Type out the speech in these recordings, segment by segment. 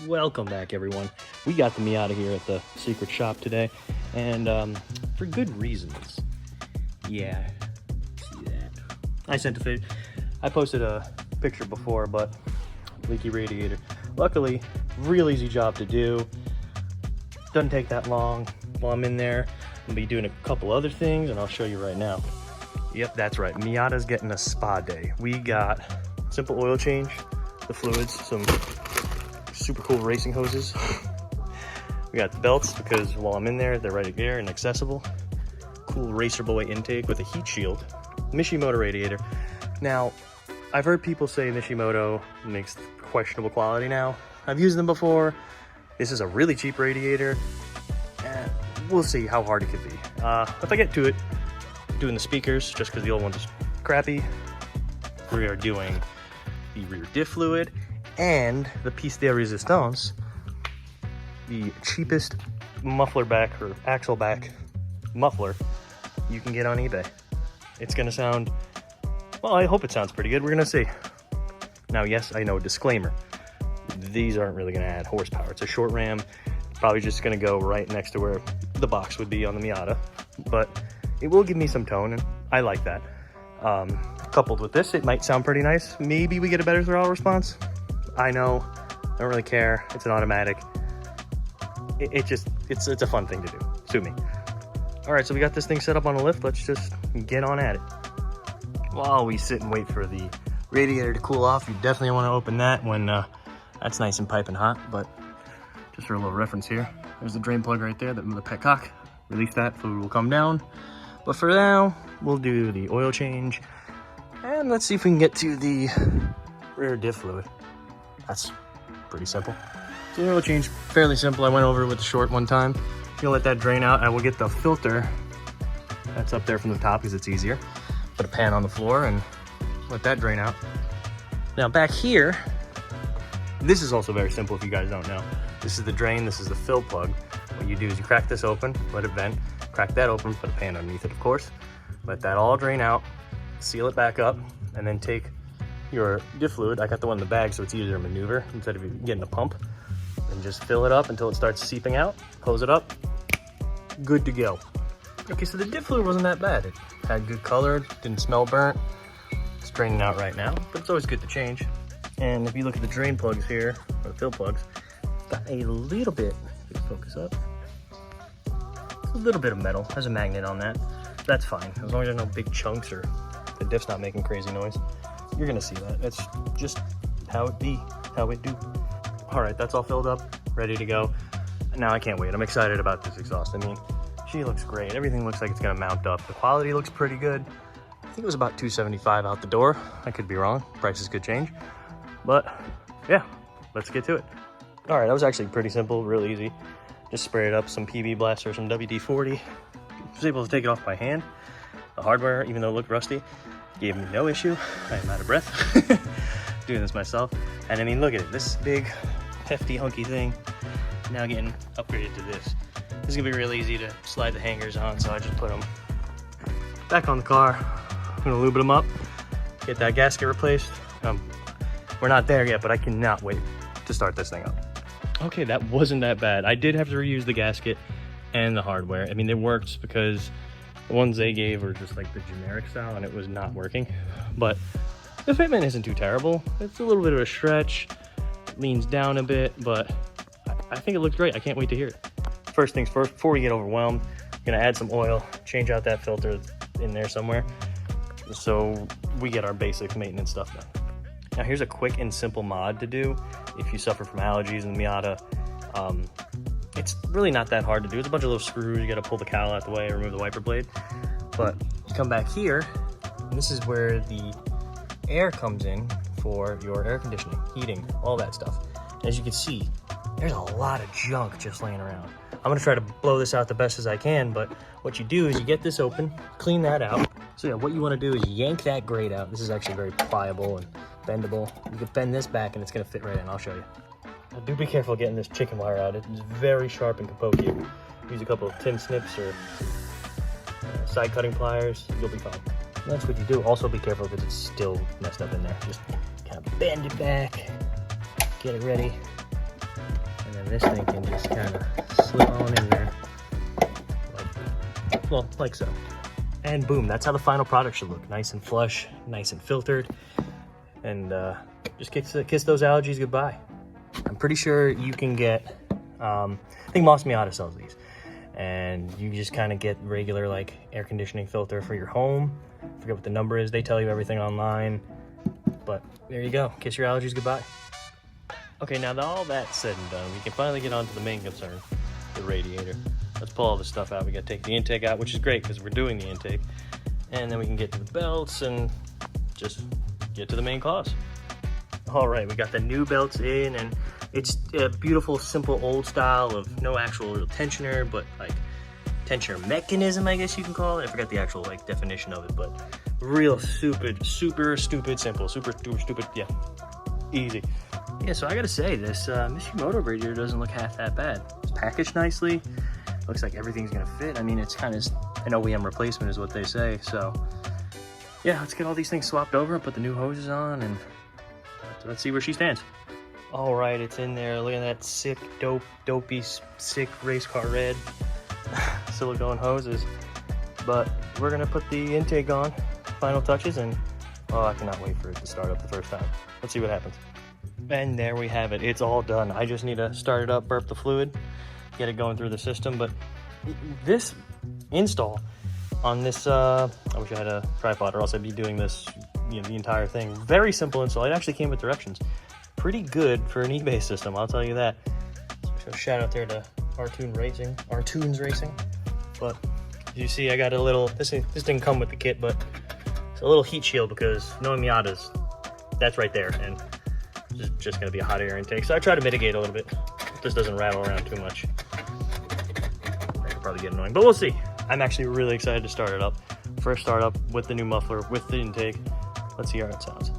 Welcome back, everyone. We got the Miata here at the secret shop today, and for good reasons. Yeah, see that? I posted a picture before, but leaky radiator. Luckily, real easy job to do. Doesn't take that long. While I'm in there, I'll be doing a couple other things, and I'll show you right now. Yep, that's right. Miata's getting a spa day. We got simple oil change, the fluids, some super cool racing hoses. We got the belts because while I'm in there, they're right here and accessible. Cool Racer Boy intake with a heat shield. Mishimoto radiator. Now, I've heard people say Mishimoto makes questionable quality now. I've used them before. This is a really cheap radiator. We'll see how hard it could be. If I get to it, doing the speakers, just because the old one's crappy. We are doing the rear diff fluid and the piece de resistance, the cheapest muffler back or axle back muffler you can get on eBay. It's gonna sound, well, I hope it sounds pretty good. We're gonna see. Now, yes, I know, disclaimer. These aren't really gonna add horsepower. It's a short ram, probably just gonna go right next to where the box would be on the Miata, but it will give me some tone, and I like that. Coupled with this, it might sound pretty nice. Maybe we get a better throttle response. I know, I don't really care. It's an automatic. It's a fun thing to do. Sue me. All right, so we got this thing set up on a lift. Let's just get on at it. While we sit and wait for the radiator to cool off, you definitely want to open that when that's nice and piping hot. But just for a little reference here, there's the drain plug right there, the petcock. Release that, fluid will come down. But for now, we'll do the oil change. And let's see if we can get to the rear diff fluid. That's pretty simple. So the oil change, fairly simple. I went over it with the short one time. You'll let that drain out. I will get the filter that's up there from the top because it's easier. Put a pan on the floor and let that drain out. Now back here, this is also very simple if you guys don't know. This is the drain, this is the fill plug. What you do is you crack this open, let it vent, crack that open, put a pan underneath it, of course. Let that all drain out, seal it back up, and then take your diff fluid. I got the one in the bag so it's easier to maneuver instead of getting a pump. And just fill it up until it starts seeping out, close it up, good to go. Okay, so the diff fluid wasn't that bad. It had good color, didn't smell burnt. It's draining out right now, but it's always good to change. And if you look at the drain plugs here, or the fill plugs, got a little bit, focus up, it's a little bit of metal, has a magnet on that. That's fine, as long as there's no big chunks or the diff's not making crazy noise. You're gonna see that. That's just how it be, how it do. All right, that's all filled up, ready to go. Now I can't wait. I'm excited about this exhaust. I mean, she looks great. Everything looks like it's gonna mount up. The quality looks pretty good. I think it was about $275 out the door. I could be wrong. Prices could change. But yeah, let's get to it. All right, that was actually pretty simple, real easy. Just sprayed up some PB Blaster, some WD-40. I was able to take it off by hand. The hardware, even though it looked rusty, gave me no issue. I am out of breath doing this myself. And I mean, look at it, this big, hefty, hunky thing, now getting upgraded to this. This is gonna be real easy to slide the hangers on, so I just put them back on the car. I'm gonna lube them up, get that gasket replaced. We're not there yet, but I cannot wait to start this thing up. Okay, that wasn't that bad. I did have to reuse the gasket and the hardware. I mean, it worked because the ones they gave were just like the generic style and it was not working. But the fitment isn't too terrible. It's a little bit of a stretch, it leans down a bit, but I think it looks great. I can't wait to hear it. First things first, before we get overwhelmed, I'm gonna add some oil, change out that filter that's in there somewhere, so we get our basic maintenance stuff done. Now here's a quick and simple mod to do if you suffer from allergies in the Miata. It's really not that hard to do. It's a bunch of little screws. You gotta pull the cowl out the way, remove the wiper blade. But you come back here, and this is where the air comes in for your air conditioning, heating, all that stuff. And as you can see, there's a lot of junk just laying around. I'm gonna try to blow this out the best as I can, but what you do is you get this open, clean that out. So yeah, what you wanna do is yank that grate out. This is actually very pliable and bendable. You can bend this back and it's gonna fit right in. I'll show you. Now, do be careful getting this chicken wire out. It's very sharp and can poke you. Use a couple of tin snips or side cutting pliers, you'll be fine. And that's what you do. Also be careful because it's still messed up in there. Just kind of bend it back, get it ready. And then this thing can just kind of slip on in there. Well, like so. And boom, that's how the final product should look. Nice and flush, nice and filtered. And just kiss those allergies goodbye. I'm pretty sure you can get, I think Moss Miata sells these. And you just kind of get regular like air conditioning filter for your home. I forget what the number is. They tell you everything online. But there you go. Kiss your allergies goodbye. Okay, now that all that's said and done, we can finally get on to the main concern, the radiator. Let's pull all this stuff out. We got to take the intake out, which is great because we're doing the intake. And then we can get to the belts and just get to the main cause. All right, we got the new belts in, and it's a beautiful, simple, old style of no actual real tensioner, but like tensioner mechanism, I guess you can call it. I forgot the actual like definition of it, but real super stupid simple, super stupid, yeah, easy. Yeah, so I gotta say, this Moto radiator doesn't look half that bad. It's packaged nicely. Looks like everything's gonna fit. I mean, it's kind of an OEM replacement is what they say. So yeah, let's get all these things swapped over and put the new hoses on, and let's see where she stands. All right, it's in there. Look at that sick, dopey, sick race car red silicone hoses. But we're gonna put the intake on, final touches, and oh, I cannot wait for it to start up the first time. Let's see what happens. And there we have it. It's all done. I just need to start it up, burp the fluid, get it going through the system. But this install on this, I wish I had a tripod or else I'd be doing this, you know, the entire thing. Very simple install. It actually came with directions. Pretty good for an eBay system, I'll tell you that. So shout out there to Artoons Racing. But as you see, I got a little, this didn't come with the kit, but it's a little heat shield because knowing Miatas, that's right there. And it's just gonna be a hot air intake. So I try to mitigate a little bit. This doesn't rattle around too much. That could probably get annoying, but we'll see. I'm actually really excited to start it up. First start up with the new muffler, with the intake. Let's see how it sounds.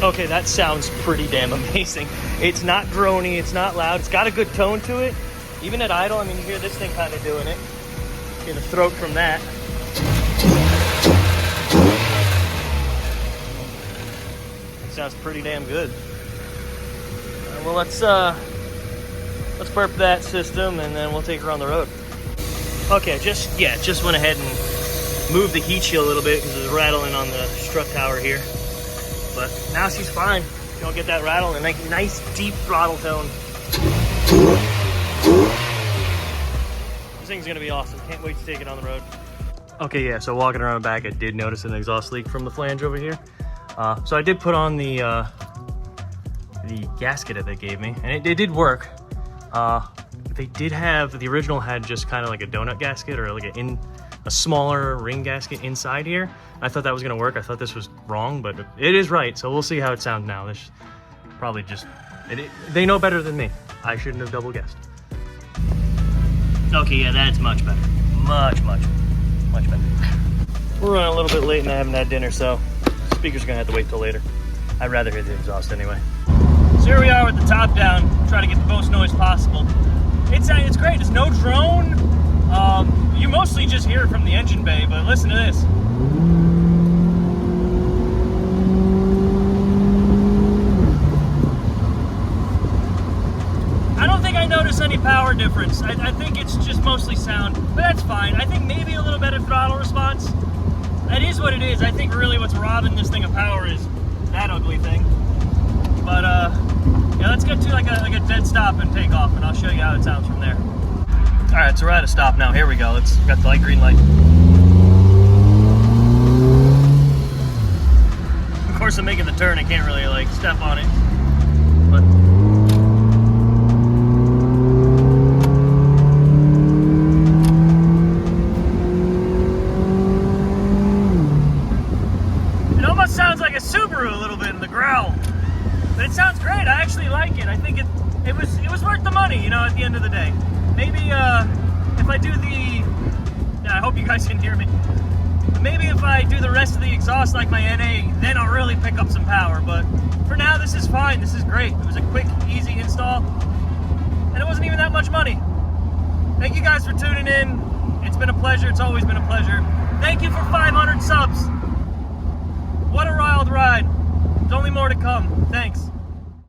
Okay, that sounds pretty damn amazing. It's not groany, it's not loud, it's got a good tone to it. Even at idle, I mean, you hear this thing kind of doing it. Get a throat from that. It sounds pretty damn good. Well, let's burp that system and then we'll take her on the road. Okay, just went ahead and moved the heat shield a little bit because it was rattling on the strut tower here. But now she's fine. You don't get that rattle and a nice deep throttle tone. This thing's gonna be awesome. Can't wait to take it on the road. Okay, yeah, so walking around the back, I did notice an exhaust leak from the flange over here. So I did put on the gasket that they gave me, and it did work. They did have, the original had just kind of like a donut gasket or like a smaller ring gasket inside here. I thought that was gonna work. I thought this was wrong, but it is right. So we'll see how it sounds now. This probably just, they know better than me. I shouldn't have double guessed. Okay, yeah, that's much better. Much better. We're running a little bit late and I haven't had dinner, so speaker's gonna have to wait till later. I'd rather hear the exhaust anyway. So here we are with the top down, trying to get the most noise possible. It's great, it's no drone. You mostly just hear it from the engine bay, but listen to this. I don't think I notice any power difference. I think it's just mostly sound, but that's fine. I think maybe a little better throttle response. That is what it is. I think really what's robbing this thing of power is that ugly thing. But yeah, let's get to like a dead stop and take off, and I'll show you how it sounds from there. All right, so we're at a stop now. Here we go. Got the light, green light. Of course, I'm making the turn. I can't really like step on it, but it almost sounds like a Subaru a little bit in the growl. But it sounds great. I actually like it. I think it was worth the money, you know, at the end of the day. Maybe if I do I hope you guys can hear me. Maybe if I do the rest of the exhaust like my NA, then I'll really pick up some power. But for now, this is fine. This is great. It was a quick, easy install, and it wasn't even that much money. Thank you guys for tuning in. It's been a pleasure. It's always been a pleasure. Thank you for 500 subs. What a wild ride. There's only more to come. Thanks.